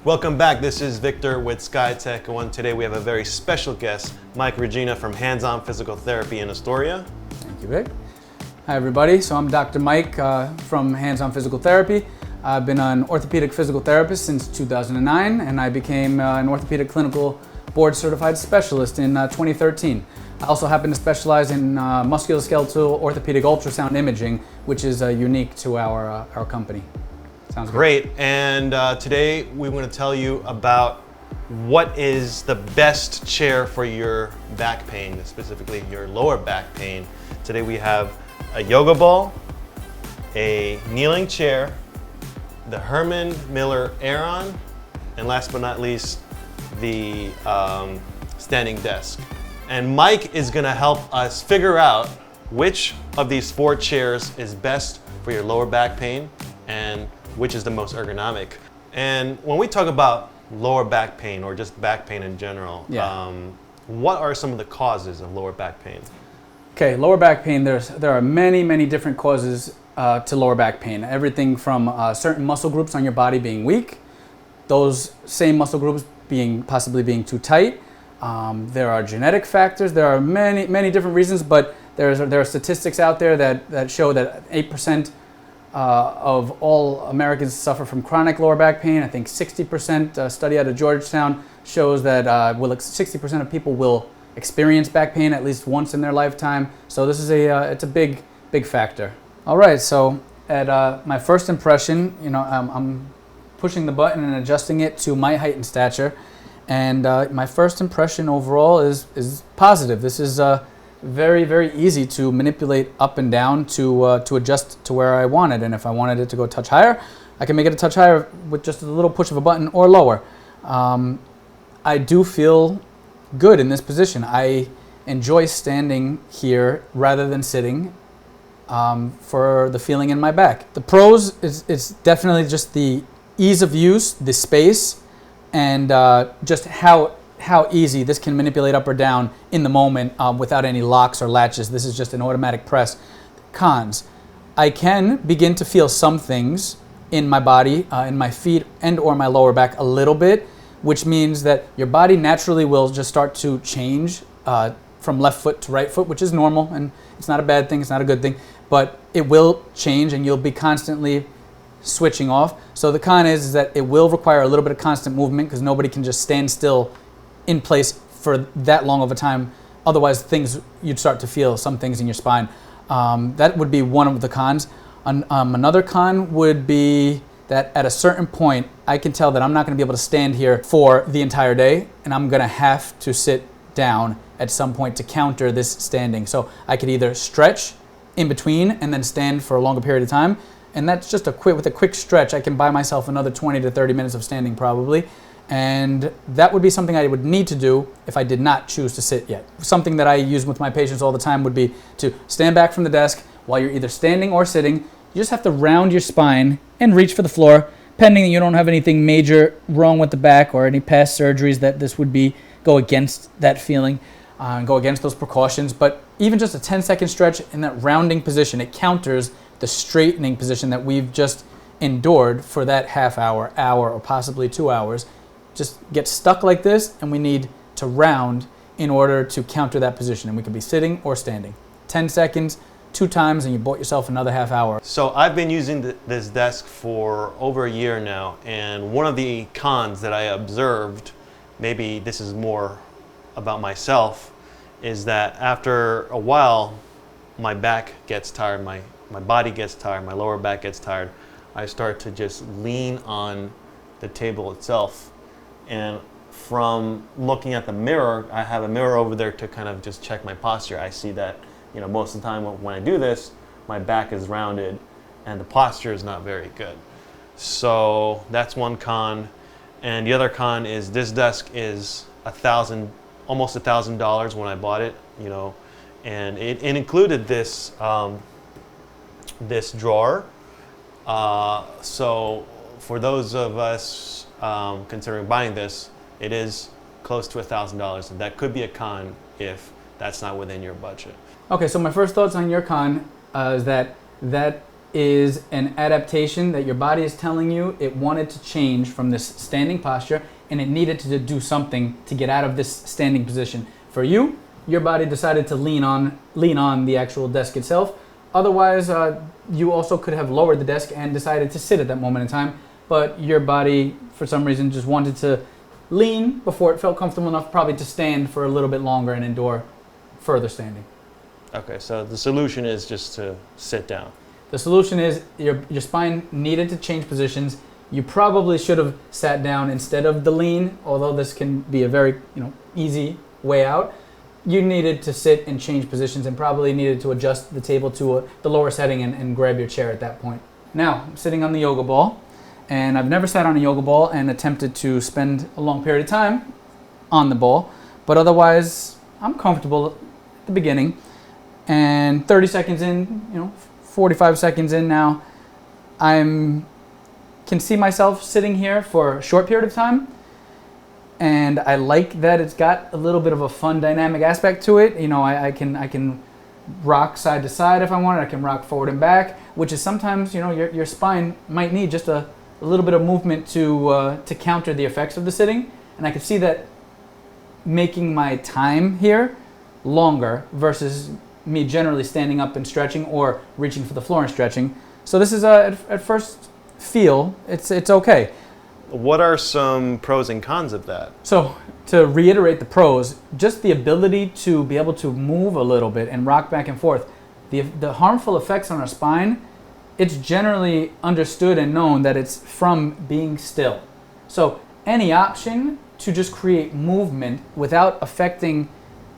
Welcome back. This is Victor with SkyTech, and today we have a very special guest, Mike Regina from Hands-On Physical Therapy in Astoria. Thank you, Vic. Hi, everybody. So I'm Dr. Mike from Hands-On Physical Therapy. I've been an orthopedic physical therapist since 2009, and I became an orthopedic clinical board-certified specialist in 2013. I also happen to specialize in musculoskeletal orthopedic ultrasound imaging, which is unique to our company. Sounds great. And today we want to tell you about what is the best chair for your back pain, specifically your lower back pain. Today we have a yoga ball, a kneeling chair, the Herman Miller Aeron, and last but not least, the standing desk. And Mike is going to help us figure out which of these 4 chairs is best for your lower back pain and which is the most ergonomic. And when we talk about lower back pain or just back pain in general, what are some of the causes of lower back pain? Okay, lower back pain, there are many different causes to lower back pain. Everything from certain muscle groups on your body being weak, those same muscle groups possibly being too tight. There are genetic factors. There are many different reasons, but there are statistics out there that show that 8% of all Americans suffer from chronic lower back pain. I think 60%, a study out of Georgetown shows that 60% of people will experience back pain at least once in their lifetime. So this is it's a big factor. All right, so at my first impression, I'm pushing the button and adjusting it to my height and stature, and my first impression overall is positive. This is very easy to manipulate up and down to adjust to where I want it. And if I wanted it to go a touch higher, I can make it a touch higher with just a little push of a button, or lower. I do feel good in this position. I enjoy standing here rather than sitting for the feeling in my back. The pros is definitely just the ease of use, the space, and just how easy this can manipulate up or down in the moment without any locks or latches. This is just an automatic press. Cons: I can begin to feel some things in my body, in my feet and or my lower back a little bit, which means that your body naturally will just start to change from left foot to right foot, which is normal, and it's not a bad thing, it's not a good thing, but it will change and you'll be constantly switching off. So the con is that it will require a little bit of constant movement, because nobody can just stand still in place for that long of a time. Otherwise, you'd start to feel some things in your spine. That would be one of the cons. Another con would be that at a certain point, I can tell that I'm not going to be able to stand here for the entire day, and I'm going to have to sit down at some point to counter this standing. So I could either stretch in between and then stand for a longer period of time, and that's just with a quick stretch, I can buy myself another 20 to 30 minutes of standing probably. And that would be something I would need to do if I did not choose to sit yet. Something that I use with my patients all the time would be to stand back from the desk while you're either standing or sitting. You just have to round your spine and reach for the floor, pending that you don't have anything major wrong with the back or any past surgeries that this would go against that feeling, and go against those precautions. But even just a 10-second stretch in that rounding position, it counters the straightening position that we've just endured for that half hour, or possibly 2 hours. Just get stuck like this, and we need to round in order to counter that position. And we could be sitting or standing. 10 seconds, 2 times, and you bought yourself another half hour. So I've been using this desk for over a year now, and one of the cons that I observed, maybe this is more about myself, is that after a while, my back gets tired, my body gets tired, my lower back gets tired. I start to just lean on the table itself. And from looking at the mirror, I have a mirror over there to kind of just check my posture. I see that, most of the time when I do this, my back is rounded and the posture is not very good. So that's one con. And the other con is this desk is almost $1,000 when I bought it, and it included this this drawer. So for those of us considering buying this, it is close to $1,000, and that could be a con if that's not within your budget. Okay, so my first thoughts on your con is that is an adaptation that your body is telling you it wanted to change from this standing posture, and it needed to do something to get out of this standing position. For you, your body decided to lean on the actual desk itself. Otherwise, you also could have lowered the desk and decided to sit at that moment in time, but your body, for some reason, just wanted to lean before it felt comfortable enough probably to stand for a little bit longer and endure further standing. Okay, so the solution is just to sit down. The solution is your spine needed to change positions. You probably should have sat down instead of the lean, although this can be a very easy way out. You needed to sit and change positions and probably needed to adjust the table to the lower setting and grab your chair at that point. Now, I'm sitting on the yoga ball, and I've never sat on a yoga ball and attempted to spend a long period of time on the ball, but otherwise I'm comfortable at the beginning. And 30 seconds in, 45 seconds in now, I can see myself sitting here for a short period of time, and I like that it's got a little bit of a fun dynamic aspect to it. I can rock side to side if I want. I can rock forward and back, which is sometimes your spine might need just a little bit of movement to counter the effects of the sitting, and I could see that making my time here longer versus me generally standing up and stretching or reaching for the floor and stretching. So this is at first feel it's okay. What are some pros and cons of that? So to reiterate the pros, just the ability to be able to move a little bit and rock back and forth. The harmful effects on our spine, it's generally understood and known that it's from being still. So any option to just create movement without affecting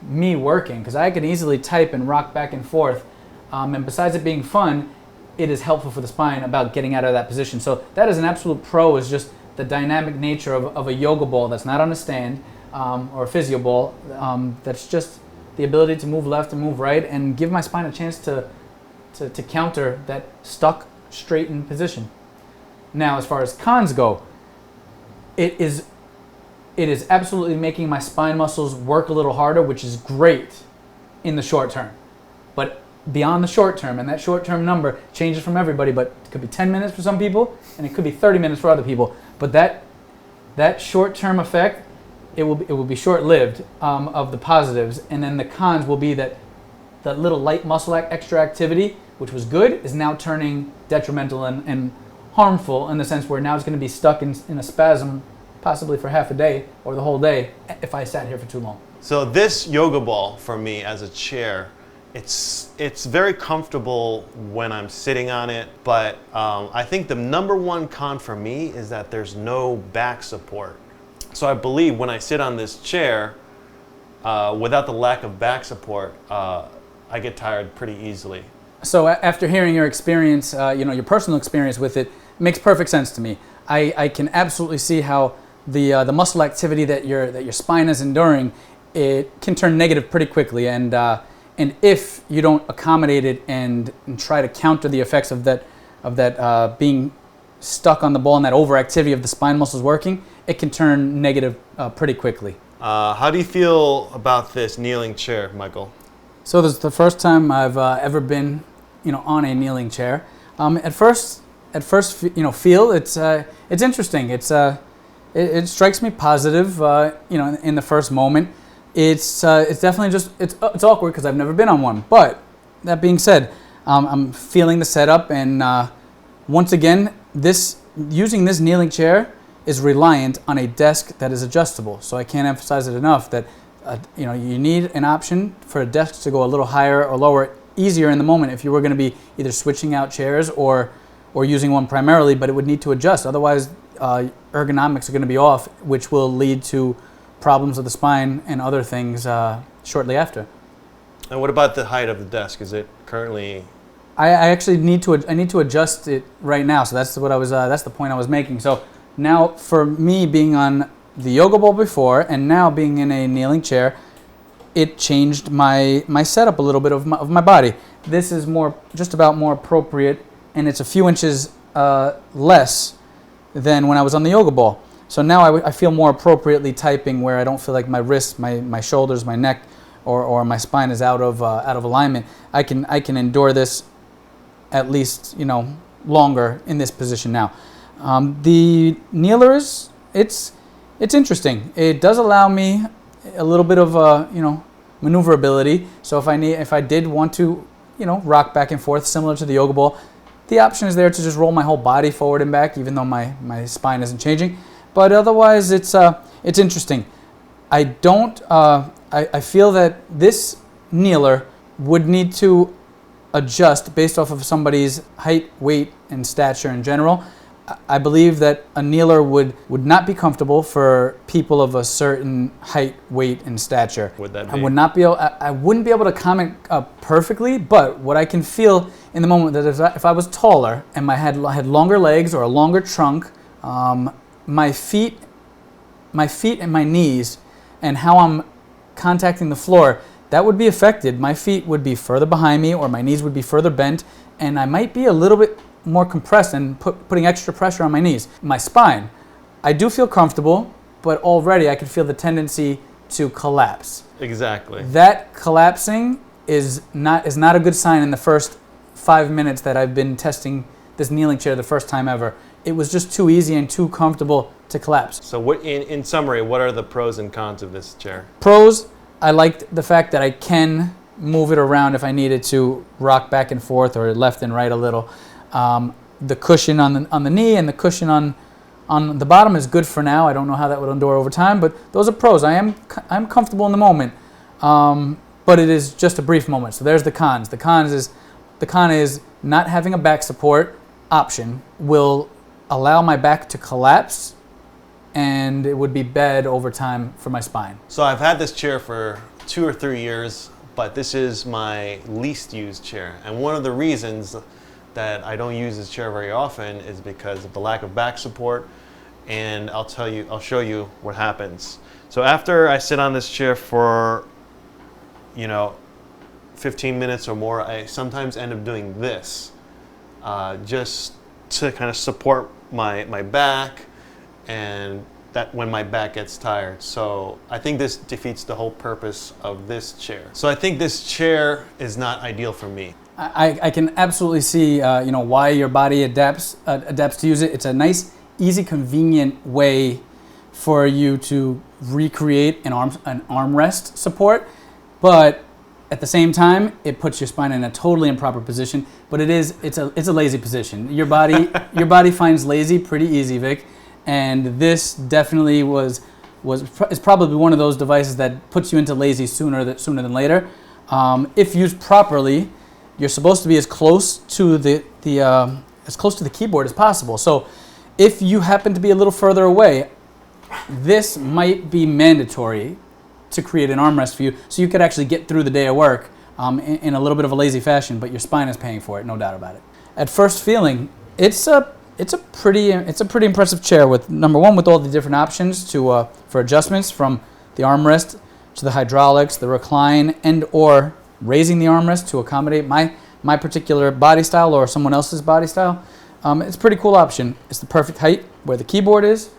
me working, because I can easily type and rock back and forth, and besides it being fun, it is helpful for the spine about getting out of that position. So that is an absolute pro, is just the dynamic nature of a yoga ball that's not on a stand, or a physio ball, that's just the ability to move left and move right and give my spine a chance to counter that stuck straightened position. Now, as far as cons go, it is absolutely making my spine muscles work a little harder, which is great in the short term. But beyond the short term, and that short term number changes from everybody, but it could be 10 minutes for some people, and it could be 30 minutes for other people. But that short term effect, it will be short lived, of the positives, and then the cons will be that little light muscle extra activity, which was good, is now turning detrimental and harmful in the sense where now it's going to be stuck in a spasm, possibly for half a day or the whole day if I sat here for too long. So this yoga ball for me as a chair, it's very comfortable when I'm sitting on it, but I think the number one con for me is that there's no back support. So I believe when I sit on this chair, without the lack of back support, I get tired pretty easily. So after hearing your experience, your personal experience with it, makes perfect sense to me. I can absolutely see how the muscle activity that your spine is enduring, it can turn negative pretty quickly, and if you don't accommodate it and try to counter the effects of that being stuck on the ball and that overactivity of the spine muscles working, it can turn negative pretty quickly. How do you feel about this kneeling chair, Michael? So this is the first time I've ever been, on a kneeling chair. At first, feel it's interesting. It strikes me positive, in the first moment. It's definitely just it's awkward because I've never been on one. But that being said, I'm feeling the setup, and once again, using this kneeling chair is reliant on a desk that is adjustable. So I can't emphasize it enough that you need an option for a desk to go a little higher or lower, easier in the moment if you were going to be either switching out chairs or using one primarily, but it would need to adjust. Otherwise, ergonomics are going to be off, which will lead to problems of the spine and other things shortly after. And what about the height of the desk? Is it currently? I actually need to adjust it right now. So that's the point I was making. So now for me being on the yoga ball before and now being in a kneeling chair, it changed my setup a little bit of my body. This is just about more appropriate, and it's a few inches less than when I was on the yoga ball. So now I feel more appropriately typing, where I don't feel like my wrists, my shoulders, my neck, or my spine is out of alignment. I can endure this at least, longer in this position now. The kneelers, it's interesting. It does allow me a little bit of maneuverability. So if I did want to, rock back and forth similar to the yoga ball, the option is there to just roll my whole body forward and back, even though my spine isn't changing. But otherwise, it's interesting. I feel that this kneeler would need to adjust based off of somebody's height, weight, and stature in general. I believe that a kneeler would not be comfortable for people of a certain height, weight, and stature. Would that be? I wouldn't be able to comment perfectly, but what I can feel in the moment that if I was taller and I had longer legs or a longer trunk, my feet and my knees and how I'm contacting the floor, that would be affected. My feet would be further behind me or my knees would be further bent, and I might be a little bit more compressed and putting extra pressure on my knees. My spine, I do feel comfortable, but already I can feel the tendency to collapse. Exactly. That collapsing is not a good sign in the first 5 minutes that I've been testing this kneeling chair the first time ever. It was just too easy and too comfortable to collapse. So in summary, what are the pros and cons of this chair? Pros, I liked the fact that I can move it around if I needed to rock back and forth or left and right a little. The cushion on the knee and the cushion on the bottom is good for now. I don't know how that would endure over time, but those are pros. I'm comfortable in the moment, but it is just a brief moment. So there's the cons. The con is not having a back support option will allow my back to collapse, and it would be bad over time for my spine. So I've had this chair for 2 or 3 years, but this is my least used chair, and one of the reasons that I don't use this chair very often is because of the lack of back support, and I'll show you what happens. So after I sit on this chair for 15 minutes or more, I sometimes end up doing this just to kind of support my back, and that when my back gets tired. So I think this defeats the whole purpose of this chair. So I think this chair is not ideal for me. I can absolutely see why your body adapts to use it. It's a nice, easy, convenient way for you to recreate an armrest support, but at the same time, it puts your spine in a totally improper position. But it's a lazy position. Your body finds lazy pretty easy, Vic, and this definitely is probably one of those devices that puts you into lazy sooner than later. If used properly, you're supposed to be as close to the keyboard as possible. So if you happen to be a little further away, this might be mandatory to create an armrest for you, so you could actually get through the day of work in a little bit of a lazy fashion, but your spine is paying for it, no doubt about it. At first feeling, it's a pretty impressive chair with, number one, with all the different options for adjustments, from the armrest to the hydraulics, the recline, and or raising the armrest to accommodate my particular body style or someone else's body style. It's a pretty cool option. It's the perfect height where the keyboard is.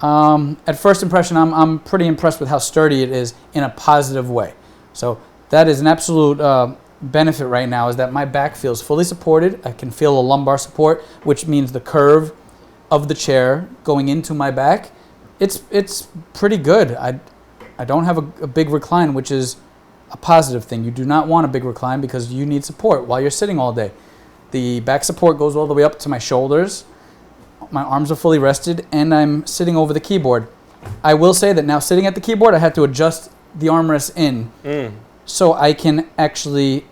At first impression, I'm pretty impressed with how sturdy it is in a positive way. So that is an absolute benefit right now, is that my back feels fully supported. I can feel a lumbar support, which means the curve of the chair going into my back. It's pretty good. I don't have a big recline, which is a positive thing. You do not want a big recline because you need support while you're sitting all day. The back support goes all the way up to my shoulders. My arms are fully rested, and I'm sitting over the keyboard. I will say that now, sitting at the keyboard, I had to adjust the armrest in so I can actually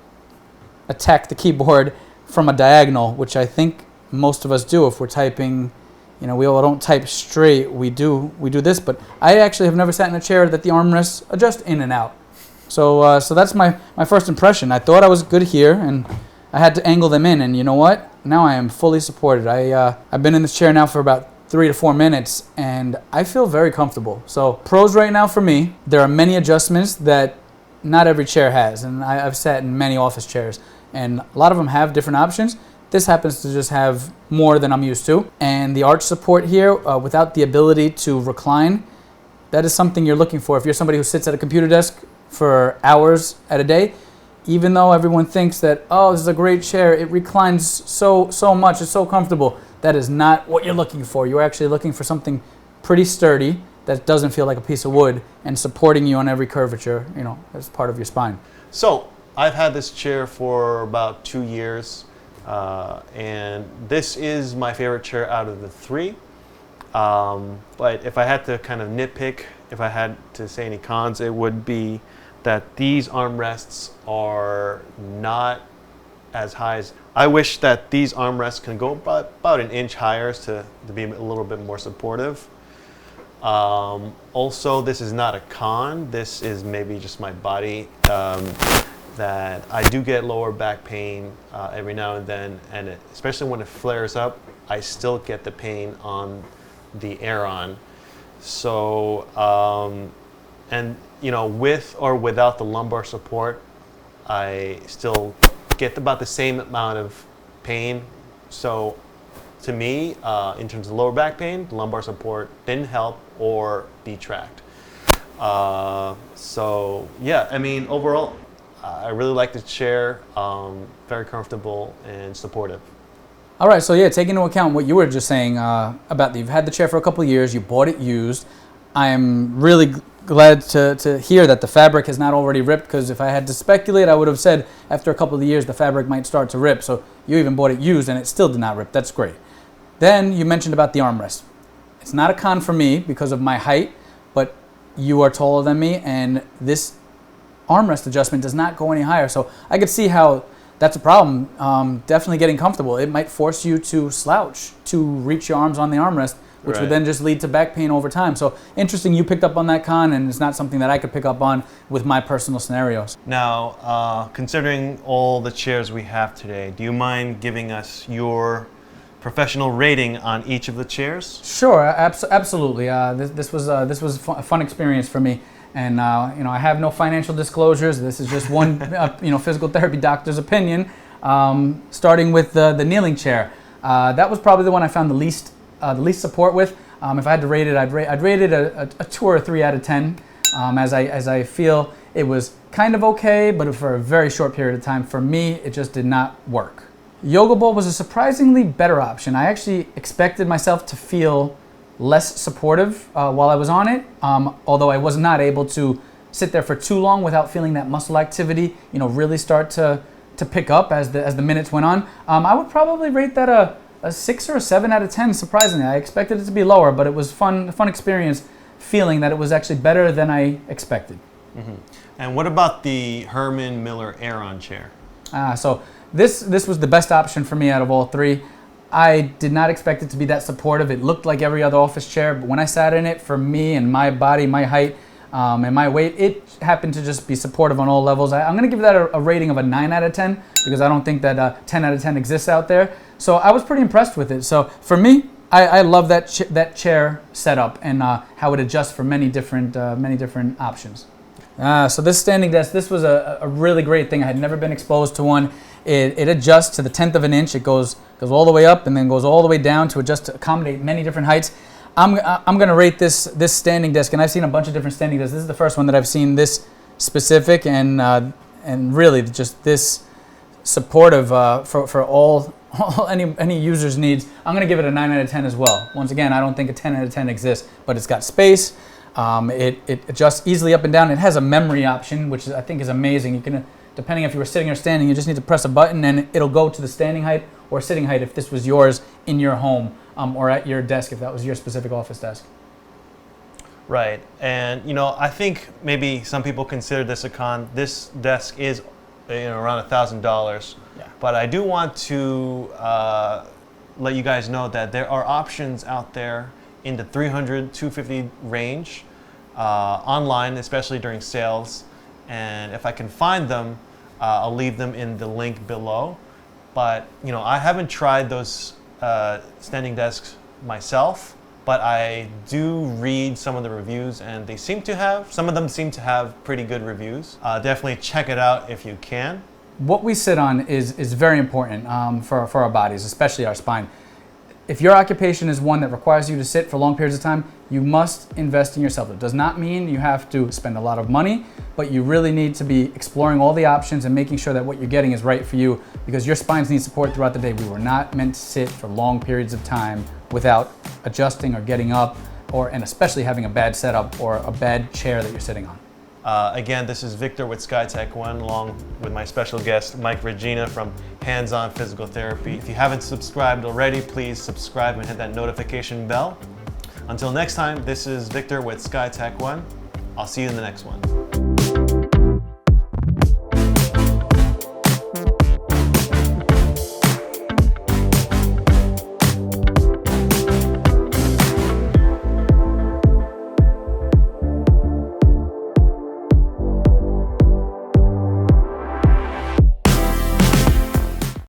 attack the keyboard from a diagonal, which I think most of us do if we're typing. We all don't type straight. We do this, but I actually have never sat in a chair that the armrests adjust in and out. So that's my first impression. I thought I was good here, and I had to angle them in, and you know what? Now I am fully supported. I've been in this chair now for about 3 to 4 minutes, and I feel very comfortable. So pros right now for me, there are many adjustments that not every chair has, and I've sat in many office chairs, and a lot of them have different options. This happens to just have more than I'm used to. And the arch support here, without the ability to recline, that is something you're looking for. If you're somebody who sits at a computer desk for hours at a day, even though everyone thinks that, oh, this is a great chair, it reclines so much, it's so comfortable, that is not what you're looking for. You're actually looking for something pretty sturdy that doesn't feel like a piece of wood and supporting you on every curvature, as part of your spine. So I've had this chair for about 2 years, and this is my favorite chair out of the three. But if I had to kind of nitpick, if I had to say any cons, it would be that these armrests are not as high as... I wish that these armrests can go about an inch higher to be a little bit more supportive. Also, this is not a con. This is maybe just my body, that I do get lower back pain every now and then, and especially when it flares up, I still get the pain on the Aeron. So, and with or without the lumbar support, I still get about the same amount of pain. So to me, in terms of lower back pain, the lumbar support didn't help or detract. So yeah, I mean, overall, I really like the chair, very comfortable and supportive. All right, so yeah, taking into account what you were just saying about you've had the chair for a couple of years, you bought it used. I am really glad to hear that the fabric has not already ripped, because if I had to speculate, I would have said after a couple of years the fabric might start to rip. So you even bought it used and it still did not rip. That's great. Then you mentioned about the armrest. It's not a con for me because of my height, but you are taller than me, and this armrest adjustment does not go any higher. So I could see how that's a problem. Definitely getting comfortable. It might force you to slouch to reach your arms on the armrest, which would then just lead to back pain over time. So interesting you picked up on that con, and it's not something that I could pick up on with my personal scenarios. Now, considering all the chairs we have today, do you mind giving us your professional rating on each of the chairs? Sure, absolutely. This was a fun experience for me. And I have no financial disclosures. This is just one physical therapy doctor's opinion. Starting with the kneeling chair, that was probably the one I found the least support with. If I had to rate it, I'd rate it a 2 or a 3 out of 10. As I feel it was kind of okay, but for a very short period of time, for me, it just did not work. Yoga ball was a surprisingly better option. I actually expected myself to feel less supportive while I was on it, although I was not able to sit there for too long without feeling that muscle activity, really start to pick up as the minutes went on. I would probably rate that a 6 or a 7 out of 10. Surprisingly, I expected it to be lower, but it was a fun experience, feeling that it was actually better than I expected. Mm-hmm. And what about the Herman Miller Aeron chair? So this was the best option for me out of all three. I did not expect it to be that supportive. It looked like every other office chair, but when I sat in it, for me and my body, my height, and my weight, it happened to just be supportive on all levels. I'm going to give that a rating of a 9 out of 10 because I don't think that 10 out of 10 exists out there. So I was pretty impressed with it. So for me, I love that chair setup and how it adjusts for many different options. So this standing desk, this was a really great thing. I had never been exposed to one. It adjusts to the 1/10 of an inch. It goes all the way up and then goes all the way down to adjust to accommodate many different heights. I'm going to rate this standing desk, and I've seen a bunch of different standing desks. This is the first one that I've seen this specific and really just this supportive for all any user's needs. I'm going to give it a 9 out of 10 as well. Once again, I don't think a 10 out of 10 exists, but it's got space. It adjusts easily up and down. It has a memory option, which I think is amazing. You can, depending if you were sitting or standing, you just need to press a button and it'll go to the standing height or sitting height if this was yours in your home or at your desk if that was your specific office desk. Right, and I think maybe some people consider this a con. This desk is around $1,000. Yeah. But I do want to let you guys know that there are options out there in the $300, $250 range online, especially during sales. And if I can find them, I'll leave them in the link below. But I haven't tried those standing desks myself, but I do read some of the reviews, and some of them seem to have pretty good reviews. Definitely check it out if you can. What we sit on is very important for our bodies, especially our spine. if your occupation is one that requires you to sit for long periods of time, you must invest in yourself. It does not mean you have to spend a lot of money, but you really need to be exploring all the options and making sure that what you're getting is right for you, because your spines need support throughout the day. We were not meant to sit for long periods of time without adjusting or getting up, and especially having a bad setup or a bad chair that you're sitting on. Again, this is Victor with SkyTech One, along with my special guest, Mike Regina from Hands-On Physical Therapy. If you haven't subscribed already, please subscribe and hit that notification bell. Until next time, this is Victor with SkyTech One. I'll see you in the next one.